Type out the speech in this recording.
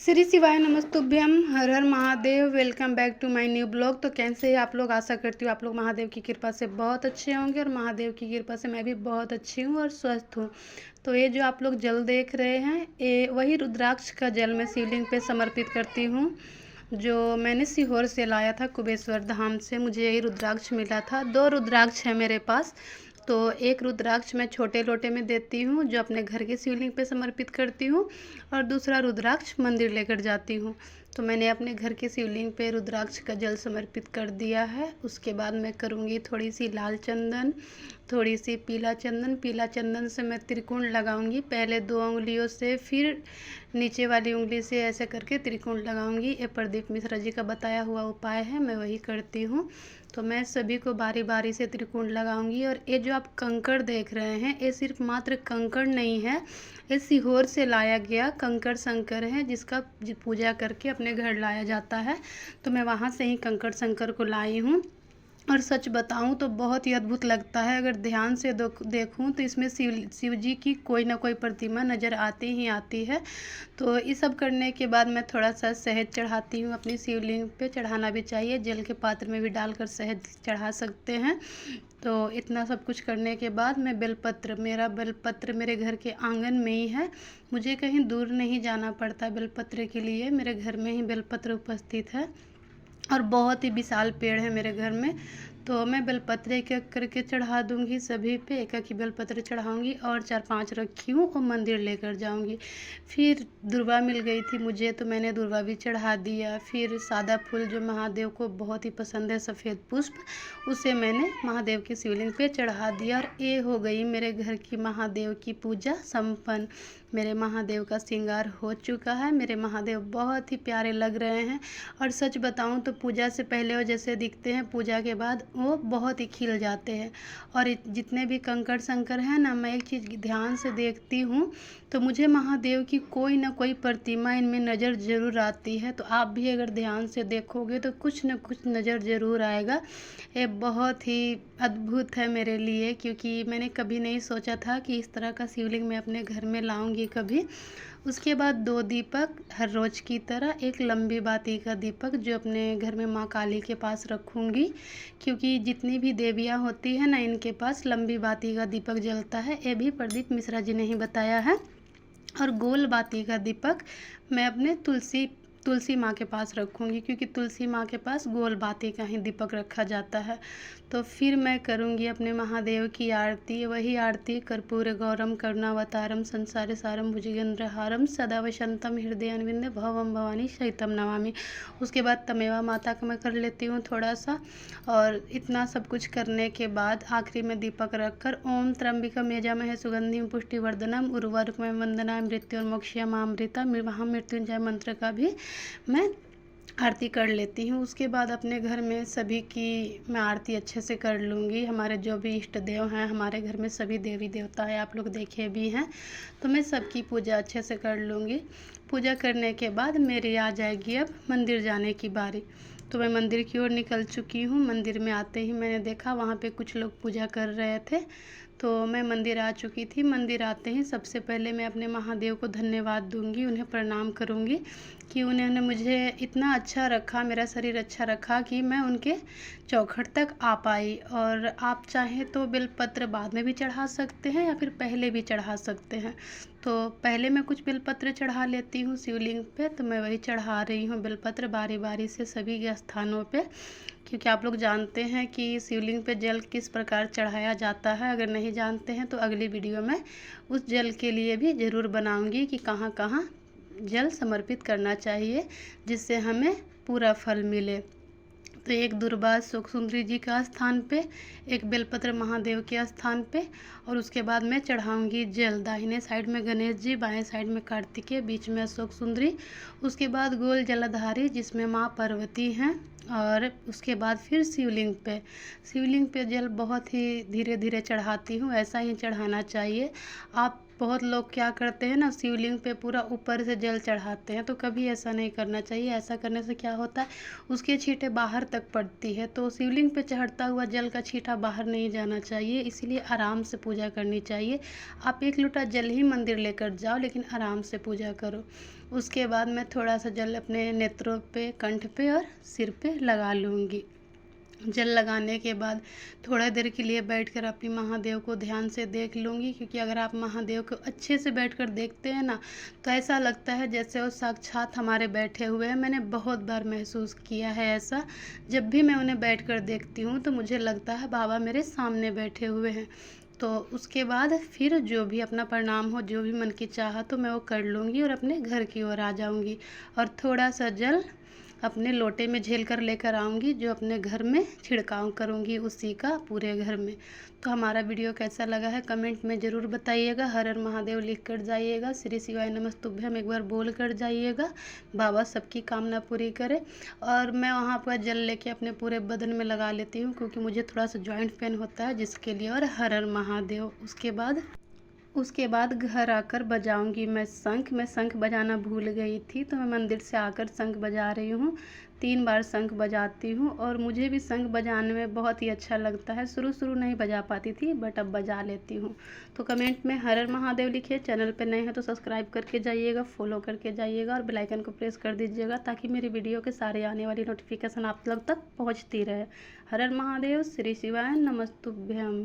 श्री शिवाय नमस्तुभ्यम। हर हर Mahadev. Welcome back to my new blog. तो कैसे हैं आप लोग? आशा करती हूँ आप लोग महादेव की कृपा से बहुत अच्छे होंगे और महादेव की कृपा से मैं भी बहुत अच्छी हूँ और स्वस्थ हूँ। तो ये जो आप लोग जल देख रहे हैं, ये वही रुद्राक्ष का जल मैं शिवलिंग पे समर्पित करती हूँ, जो मैंने सीहोर से लाया था, कुबेश्वर धाम से। मुझे यही रुद्राक्ष मिला था। 2 रुद्राक्ष है मेरे पास। तो एक रुद्राक्ष मैं छोटे लोटे में देती हूँ, जो अपने घर के शिवलिंग पे समर्पित करती हूँ, और दूसरा रुद्राक्ष मंदिर लेकर जाती हूँ। तो मैंने अपने घर के शिवलिंग पे रुद्राक्ष का जल समर्पित कर दिया है। उसके बाद मैं करूँगी थोड़ी सी लाल चंदन, थोड़ी सी पीला चंदन। पीला चंदन से मैं त्रिकोण लगाऊंगी, पहले 2 उंगलियों से, फिर नीचे वाली उंगली से ऐसे करके त्रिकोण लगाऊंगी। ये प्रदीप मिश्रा जी का बताया हुआ उपाय है, मैं वही करती हूँ। तो मैं सभी को बारी बारी से त्रिकोण लगाऊंगी। और ये जो आप कंकड़ देख रहे हैं, ये सिर्फ मात्र कंकड़ नहीं है, ये सीहोर से लाया गया कंकड़ शंकर है, जिसका पूजा करके अपने घर लाया जाता है। तो मैं वहाँ से ही कंकड़ शंकर को लाई हूँ। और सच बताऊं तो बहुत ही अद्भुत लगता है। अगर ध्यान से देखूं तो इसमें शिव जी की कोई ना कोई प्रतिमा नज़र आती ही आती है। तो ये सब करने के बाद मैं थोड़ा सा शहद चढ़ाती हूँ अपनी शिवलिंग पे। चढ़ाना भी चाहिए, जल के पात्र में भी डालकर शहद चढ़ा सकते हैं। तो इतना सब कुछ करने के बाद मैं बेलपत्र, मेरा बेलपत्र मेरे घर के आंगन में ही है, मुझे कहीं दूर नहीं जाना पड़ता बेलपत्र के लिए। मेरे घर में ही बेलपत्र उपस्थित है और बहुत ही विशाल पेड़ है मेरे घर में। तो मैं बेलपत्र एक एक करके चढ़ा दूंगी, सभी पे एक एक ही बेलपत्र चढ़ाऊंगी। और 4-5 रखी हूँ और मंदिर लेकर जाऊंगी। फिर दुर्वा मिल गई थी मुझे, तो मैंने दुर्वा भी चढ़ा दिया। फिर सादा फूल जो महादेव को बहुत ही पसंद है, सफ़ेद पुष्प, उसे मैंने महादेव की शिवलिंग पे चढ़ा दिया। और ये हो गई मेरे घर की महादेव की पूजा संपन्न। मेरे महादेव का श्रृंगार हो चुका है। मेरे महादेव बहुत ही प्यारे लग रहे हैं। और सच बताऊं तो पूजा से पहले वो जैसे दिखते हैं, पूजा के बाद वो बहुत ही खिल जाते हैं। और जितने भी कंकड़ शंकर हैं ना, मैं एक चीज़ ध्यान से देखती हूँ तो मुझे महादेव की कोई ना कोई प्रतिमा इनमें नज़र ज़रूर आती है। तो आप भी अगर ध्यान से देखोगे तो कुछ न कुछ नज़र ज़रूर आएगा। ये बहुत ही अद्भुत है मेरे लिए, क्योंकि मैंने कभी नहीं सोचा था कि इस तरह का शिवलिंग मैं अपने घर में लाऊंगी कभी। उसके बाद 2 दीपक हर रोज की तरह, एक लंबी बाती का दीपक जो अपने घर में माँ काली के पास रखूँगी, क्योंकि जितनी भी देवियाँ होती हैं ना, इनके पास लंबी बाती का दीपक जलता है। ये भी प्रदीप मिश्रा जी ने ही बताया है। और गोल बाती का दीपक मैं अपने तुलसी माँ के पास रखूँगी, क्योंकि तुलसी माँ के पास गोल बाती का ही दीपक रखा जाता है। तो फिर मैं करूँगी अपने महादेव की आरती, वही आरती कर्पूर गौरम करुणावतारम संसार सारम भुजगेंद्रहारम सदा वसंतम हृदयान्विंदे भवम भवानी सहितम नमामि। उसके बाद तमेवा माता का मैं कर लेती हूँ थोड़ा सा। और इतना सब कुछ करने के बाद आखिरी में दीपक रखकर ओम त्र्यंबिकम यजामहे सुगंधिम पुष्टिवर्धनम उर्वारुकमय वंदना मृत्युर्मोक्षयमामृता महामृत्युंजय मंत्र का भी मैं आरती कर लेती हूँ। उसके बाद अपने घर में सभी की मैं आरती अच्छे से कर लूँगी। हमारे जो भी इष्ट देव हैं, हमारे घर में सभी देवी देवता है, आप लोग देखे भी हैं, तो मैं सबकी पूजा अच्छे से कर लूँगी। पूजा करने के बाद मेरी आ जाएगी अब मंदिर जाने की बारी। तो मैं मंदिर की ओर निकल चुकी हूँ। मंदिर में आते ही मैंने देखा वहाँ पे कुछ लोग पूजा कर रहे थे, तो मैं मंदिर आ चुकी थी। मंदिर आते ही सबसे पहले मैं अपने महादेव को धन्यवाद दूंगी, उन्हें प्रणाम करूंगी कि उन्होंने मुझे इतना अच्छा रखा, मेरा शरीर अच्छा रखा कि मैं उनके चौखट तक आ पाई। और आप चाहें तो बेलपत्र बाद में भी चढ़ा सकते हैं या फिर पहले भी चढ़ा सकते हैं। तो पहले मैं कुछ बेलपत्र चढ़ा लेती हूँ शिवलिंग पे, तो मैं वही चढ़ा रही हूँ बेलपत्र बारी बारी से सभी के स्थानों पे, क्योंकि आप लोग जानते हैं कि शिवलिंग पे जल किस प्रकार चढ़ाया जाता है। अगर नहीं जानते हैं तो अगली वीडियो में उस जल के लिए भी ज़रूर बनाऊंगी कि कहाँ कहाँ जल समर्पित करना चाहिए जिससे हमें पूरा फल मिले। तो एक दुर्वा सुख सुंदरी जी का स्थान पे, एक बेलपत्र महादेव के स्थान पे, और उसके बाद मैं चढ़ाऊंगी जल। दाहिने साइड में गणेश जी, बाएं साइड में कार्तिकेय, बीच में अशोक सुंदरी। उसके बाद गोल जलधारी जिसमें माँ पार्वती हैं। और उसके बाद फिर शिवलिंग पे जल बहुत ही धीरे धीरे चढ़ाती हूँ, ऐसा ही चढ़ाना चाहिए। आप बहुत लोग क्या करते हैं ना, शिवलिंग पे पूरा ऊपर से जल चढ़ाते हैं, तो कभी ऐसा नहीं करना चाहिए। ऐसा करने से क्या होता है, उसके छींटे बाहर तक पड़ती है, तो शिवलिंग पे चढ़ता हुआ जल का छींटा बाहर नहीं जाना चाहिए, इसीलिए आराम से पूजा करनी चाहिए। आप 1 लोटा जल ही मंदिर लेकर जाओ, लेकिन आराम से पूजा करो। उसके बाद मैं थोड़ा सा जल अपने नेत्रों पे, कंठ पे और सिर पे लगा लूँगी। जल लगाने के बाद थोड़ा देर के लिए बैठकर अपनी महादेव को ध्यान से देख लूँगी, क्योंकि अगर आप महादेव को अच्छे से बैठकर देखते हैं ना, तो ऐसा लगता है जैसे वो साक्षात हमारे बैठे हुए हैं। मैंने बहुत बार महसूस किया है ऐसा। जब भी मैं उन्हें बैठकर देखती हूँ तो मुझे लगता है बाबा मेरे सामने बैठे हुए हैं। तो उसके बाद फिर जो भी अपना प्रणाम हो, जो भी मन की चाहत तो मैं वो कर लूँगी और अपने घर की ओर आ जाऊँगी, और थोड़ा सा जल अपने लोटे में झेल कर लेकर आऊँगी, जो अपने घर में छिड़काव करूँगी उसी का पूरे घर में। तो हमारा वीडियो कैसा लगा है कमेंट में ज़रूर बताइएगा। हर हर महादेव लिख कर जाइएगा, श्री शिवाय नमस्तुभ्यम एक बार बोल कर जाइएगा। बाबा सबकी कामना पूरी करे। और मैं वहाँ पर जल लेके अपने पूरे बदन में लगा लेती हूँ, क्योंकि मुझे थोड़ा सा जॉइंट पेन होता है जिसके लिए। और हर हर महादेव। उसके बाद घर आकर बजाऊंगी मैं शंख बजाना भूल गई थी, तो मैं मंदिर से आकर शंख बजा रही हूँ। 3 बार शंख बजाती हूँ, और मुझे भी शंख बजाने में बहुत ही अच्छा लगता है। शुरू शुरू नहीं बजा पाती थी, बट अब बजा लेती हूँ। तो कमेंट में हर हर महादेव लिखिए। चैनल पे नए हैं तो सब्सक्राइब करके जाइएगा, फॉलो करके जाइएगा, और बेल आइकन को प्रेस कर दीजिएगा, ताकि मेरी वीडियो के सारे आने वाली नोटिफिकेशन आप लोग तक पहुँचती रहे। हर हर महादेव, श्री शिवाय नमस्तुभ्यम।